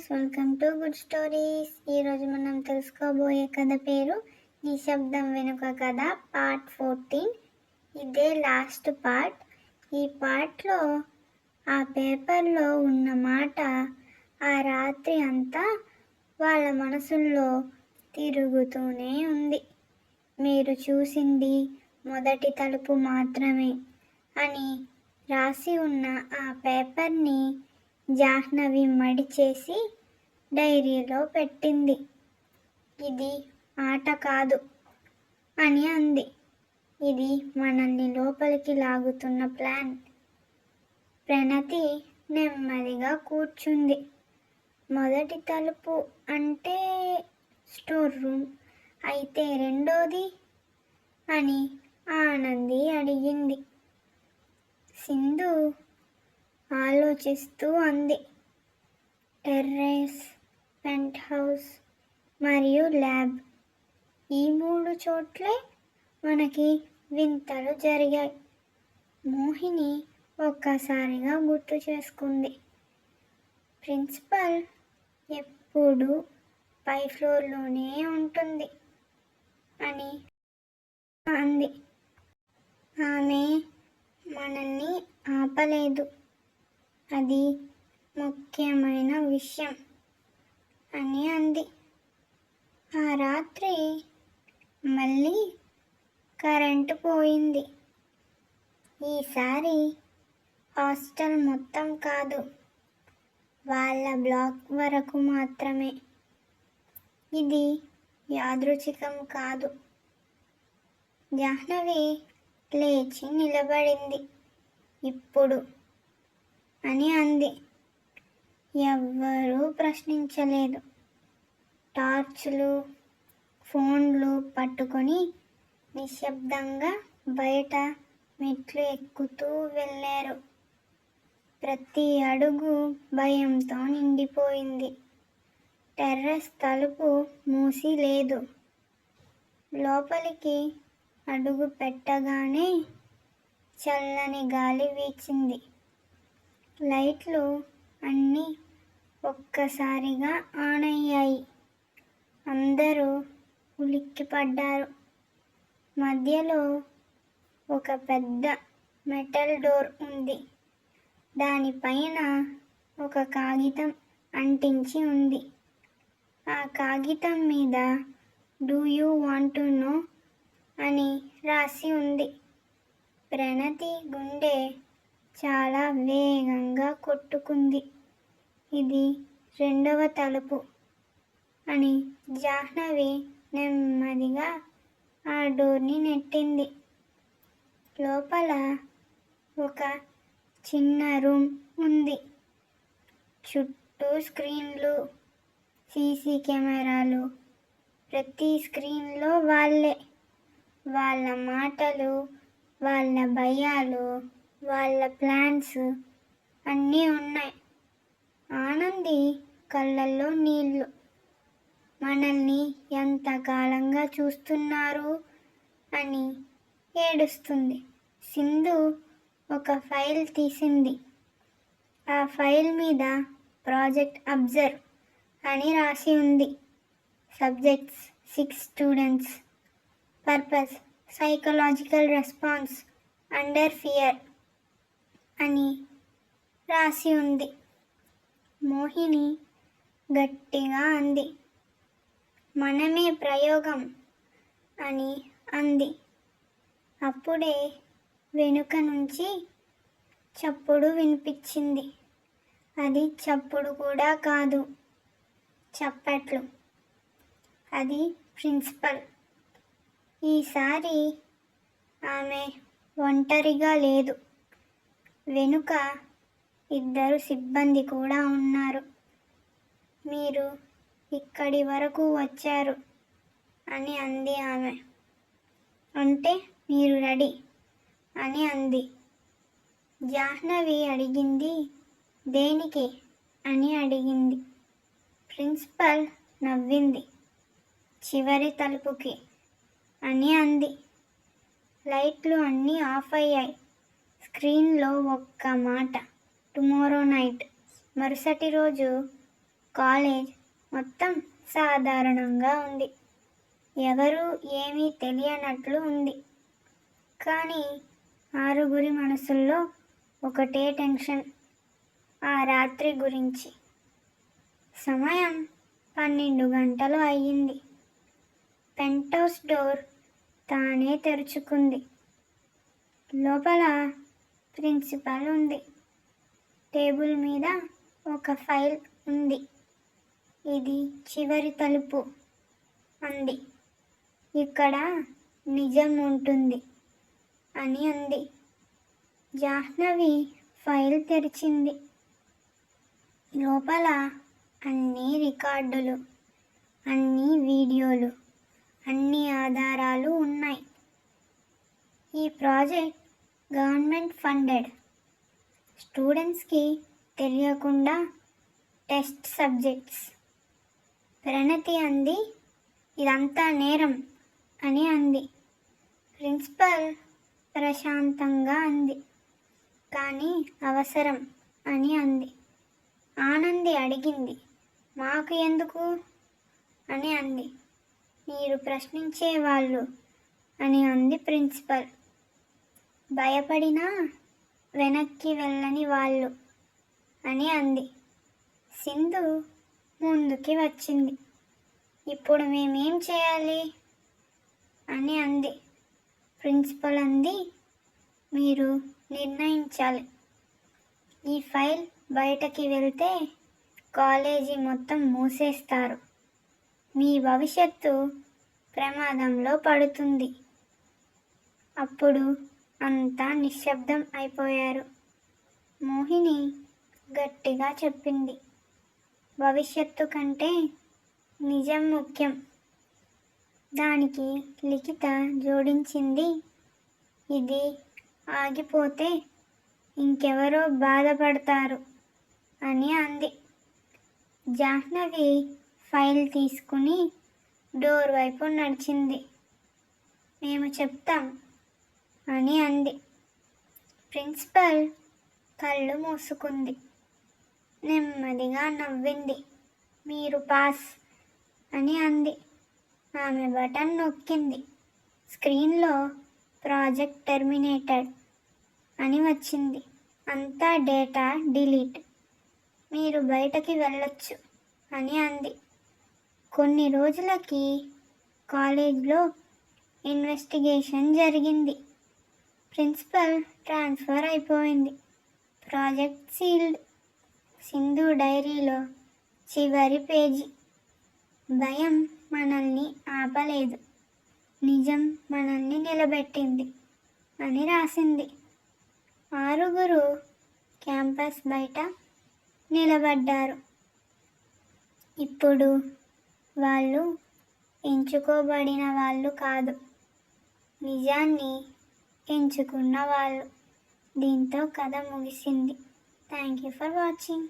Welcome to good stories. ఈరోజు మనం తెలుసుకోబోయే కథ పేరు నిశ్శబ్దం వెనుక కథ పార్ట్ 14. ఇదే లాస్ట్ పార్ట్. ఈ పార్ట్లో ఆ పేపర్లో ఉన్న మాట ఆ రాత్రి అంతా వాళ్ళ మనసుల్లో తిరుగుతూనే ఉంది. మీరు చూసింది మొదటి తలుపు మాత్రమే అని రాసి ఉన్న ఆ పేపర్ని జాహ్నవి మడిచేసి డైరీలో పెట్టింది. ఇది ఆట కాదు అని అంది. ఇది మనల్ని లోపలికి లాగుతున్న ప్లాన్. ప్రణతి నెమ్మదిగా కూర్చుంది. మొదటి తలుపు అంటే స్టోర్ రూమ్, అయితే రెండోది అని ఆనంది అడిగింది. సింధు ఆలోచిస్తూ అంది. టెర్రస్, పెంట్ హౌస్ మరియు ల్యాబ్, ఈ 3 చోట్లే మనకి వింతలు జరిగాయి. మోహిని ఒక్కసారిగా గుర్తు చేసుకుంది. ప్రిన్సిపల్ ఎప్పుడు పై ఫ్లోర్లోనే ఉంటుంది అని అంది. ఆమె మనల్ని ఆపలేదు, అది ముఖ్యమైన విషయం అని అంది. ఆ రాత్రి మళ్ళీ కరెంటు పోయింది. ఈసారి హాస్టల్ మొత్తం కాదు, వాళ్ళ బ్లాక్ వరకు మాత్రమే. ఇది యాదృచ్ఛికం కాదు. జాహ్నవి లేచి నిలబడింది. ఇప్పుడు అని అంది. ఎవ్వరూ ప్రశ్నించలేదు. టార్చులు, ఫోన్లు పట్టుకొని నిశ్శబ్దంగా బయట మెట్లు ఎక్కుతూ వెళ్ళారు. ప్రతి అడుగు భయంతో నిండిపోయింది. టెర్రస్ తలుపు మూసి లేదు. లోపలికి అడుగు పెట్టగానే చల్లని గాలి వీచింది. లైట్లు అన్నీ ఒక్కసారిగా ఆన్ అయ్యాయి. అందరూ ఉలిక్కిపడ్డారు. మధ్యలో ఒక పెద్ద మెటల్ డోర్ ఉంది. దానిపైన ఒక కాగితం అంటించి ఉంది. ఆ కాగితం మీద do you want to know అని రాసి ఉంది. ప్రణతి గుండె చాలా వేగంగా కొట్టుకుంది. ఇది రెండవ తలుపు అని జాహ్నవి నెమ్మదిగా ఆ డోర్ని నెట్టింది. లోపల ఒక చిన్న రూమ్ ఉంది. చుట్టూ స్క్రీన్లు, సీసీ కెమెరాలు. ప్రతి స్క్రీన్లో వాళ్ళ మాటలు, వాళ్ళ భయాలు, వాళ్ళ ప్లాన్స్ అన్నీ ఉన్నాయి. ఆనంది కళ్ళల్లో నీళ్లు. మనల్ని ఎంతకాలంగా చూస్తున్నారు అని ఏడుస్తుంది. సింధు ఒక ఫైల్ తీసింది. ఆ ఫైల్ మీద ప్రాజెక్ట్ అబ్జర్వ్ అని రాసి ఉంది. Subjects 6 students. Purpose psychological response under fear అని రాసి ఉంది. మోహిని గట్టిగా అంది. మనమే ప్రయోగం అని అంది. అప్పుడే వెనుక నుంచి చప్పుడు వినిపించింది. అది చప్పుడు కూడా కాదు, చప్పట్లు. అది ప్రిన్సిపల్. ఈసారి ఆమె ఒంటరిగా లేదు. వెనుక 2 సిబ్బంది కూడా ఉన్నారు. మీరు ఇక్కడి వరకు వచ్చారు అని అంది ఆమె. అంటే మీరు రెడీ అని అంది. జాహ్నవి అడిగింది. దేనికి అని అడిగింది. ప్రిన్సిపల్ నవ్వింది. చివరి తలుపుకి అని అంది. లైట్లు అన్నీ ఆఫ్ అయ్యాయి. స్క్రీన్లో ఒక్క మాట, టుమారో నైట్. మరుసటి రోజు కాలేజ్ మొత్తం సాధారణంగా ఉంది. ఎవరూ ఏమీ తెలియనట్లు ఉంది. కానీ 6 మనసుల్లో ఒకటే టెన్షన్, ఆ రాత్రి గురించి. సమయం 12 గంటలు అయ్యింది. పెంట్హౌస్ డోర్ తానే తెరుచుకుంది. లోపల ప్రిన్సిపల్ ఉంది. టేబుల్ మీద ఒక ఫైల్ ఉంది. ఇది చివరి తలుపు అంది. ఇక్కడ నిజం ఉంటుంది అని అంది. జాహ్నవి ఫైల్ తెరిచింది. లోపల అన్ని రికార్డులు, అన్ని వీడియోలు, అన్ని ఆధారాలు ఉన్నాయి. ఈ ప్రాజెక్ట్ గవర్నమెంట్ ఫండెడ్. స్టూడెంట్స్కి తెలియకుండా టెస్ట్ సబ్జెక్ట్స్. ప్రణతి అంది. ఇదంతా నేరం అని అంది. ప్రిన్సిపల్ ప్రశాంతంగా అంది. కానీ అవసరం అని అంది. ఆనంది అడిగింది. మాకు ఎందుకు అని అంది. మీరు ప్రశ్నించే వాళ్ళు అని అంది ప్రిన్సిపల్. భయపడినా వెనక్కి వెళ్ళని వాళ్ళు అని అంది. సింధు ముందుకి వచ్చింది. ఇప్పుడు మేమేం చేయాలి అని అంది. ప్రిన్సిపల్ అంది, మీరు నిర్ణయించాలి. ఈ ఫైల్ బయటకి వెళ్తే కాలేజీ మొత్తం మూసేస్తారు. మీ భవిష్యత్తు ప్రమాదంలో పడుతుంది. అప్పుడు అంతా నిశ్శబ్దం అయిపోయారు. మోహిని గట్టిగా చెప్పింది, భవిష్యత్తు కంటే నిజం ముఖ్యం. దానికి లిఖిత జోడించింది, ఇది ఆగిపోతే ఇంకెవరో బాధపడతారు అని అంది. జాహ్నవి ఫైల్ తీసుకుని డోర్ వైపు నడిచింది. మేము చెప్తాం అని అంది. ప్రిన్సిపల్ కళ్ళు మూసుకుంది. నెమ్మదిగా నవ్వింది. మీరు పాస్ అని అంది. ఆమె బటన్ నొక్కింది. స్క్రీన్లో ప్రాజెక్ట్ టెర్మినేటెడ్ అని వచ్చింది. అంతా డేటా డిలీట్. మీరు బయటకి వెళ్ళొచ్చు అని అంది. కొన్ని రోజులకి కాలేజ్లో ఇన్వెస్టిగేషన్ జరిగింది. ప్రిన్సిపల్ ట్రాన్స్ఫర్ అయిపోయింది. Project sealed. సింధు డైరీలో చివరి పేజీ. భయం మనల్ని ఆపలేదు, నిజం మనల్ని నిలబెట్టింది అని రాసింది. 6 క్యాంపస్ బయట నిలబడ్డారు. ఇప్పుడు వాళ్ళు ఎంచుకోబడిన వాళ్ళు కాదు, నిజాన్ని ఎంచుకున్న వాళ్ళు. దీంతో కథ ముగిసింది. Thank you for watching.